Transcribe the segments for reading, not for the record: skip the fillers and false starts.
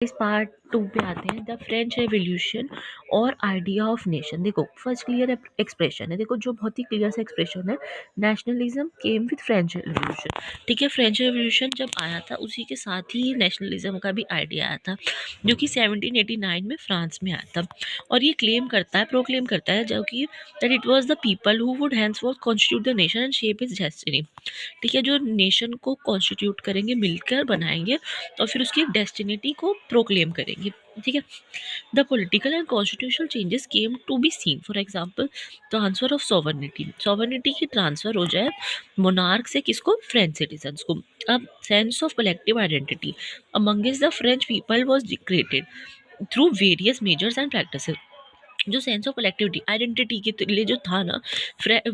इस पार्ट 2 पे आते हैं, द फ्रेंच रेवोल्यूशन और आइडिया ऑफ नेशन। देखो फर्स्ट क्लियर एक्सप्रेशन है, देखो जो बहुत ही क्लियर सा एक्सप्रेशन है, nationalism came with French revolution. ठीक है, फ्रेंच रेवोल्यूशन जब आया था उसी के साथ ही नेशनलिज्म का भी आइडिया आया था, जो कि 1789 में फ्रांस में आया था। और ये क्लेम करता है, प्रोक्लेम करता है, जो कि that it was the people who would henceforth constitute the nation and shape it's destiny. ठीक है, जो नेशन को कॉन्स्टिट्यूट करेंगे, मिलकर बनाएंगे और फिर उसकी डेस्टिनिटी को प्रोक्लेम करेंगे। ठीक है, the political and constitutional changes came to be seen, for example transfer of sovereignty की ट्रांसफर हो जाए मोनार्क से किसको, फ्रेंच सिटीजन्स को। अब sense of collective identity amongst the French people was created through various measures and practices. जो sense of collectivity identity के लिए जो था ना,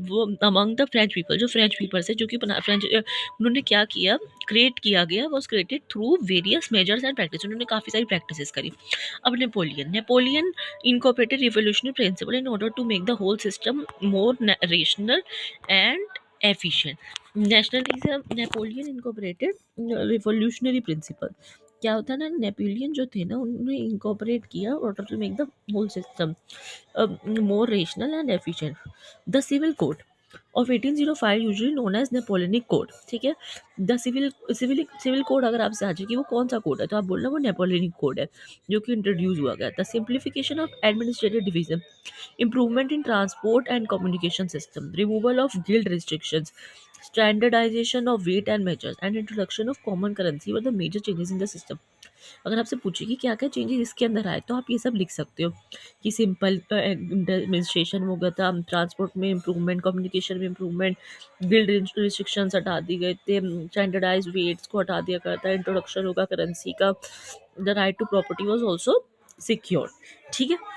वो अमंग द फ्रेंच पीपल, जो फ्रेंच पीपल्स है, जो कि फ्रेंच, उन्होंने क्या किया, क्रिएट किया गया, was created through various measures and practice. उन्होंने काफ़ी सारी प्रैक्टिसेस करी। अब Napoleon incorporated revolutionary principle in order to make the whole system more rational and efficient. Napoleon incorporated revolutionary principle क्या होता है ना, नेपोलियन जो थे ना, उन्होंने इनकॉर्पोरेट किया order to make the whole system more rational and efficient. The Civil Code of 1805 usually known as Napoleonic Code। ठीक है, द सिविल कोड अगर आपसे आ जाए कि वो कौन सा कोड है, तो आप बोलना वो नेपोलियनिक कोड है, जो कि इंट्रोड्यूस हुआ गया। The simplification of administrative division, improvement in transport and communication system, removal of guild restrictions, standardization of weight and measures, and introduction of common currency were the major changes in the system। अगर आपसे पूछे कि क्या क्या changes इसके अंदर आए, तो आप ये सब लिख सकते हो कि सिंपल एडमिनिस्ट्रेशन हो गया था, ट्रांसपोर्ट में इम्प्रूवमेंट, कम्युनिकेशन में इम्प्रूवमेंट, गिल्ड रिस्ट्रिक्शंस हटा दी गए थे, स्टैंडर्डाइज वेट्स को हटा दिया गया था, इंट्रोडक्शन होगा करेंसी का, the right to property was also secure. ठीक है।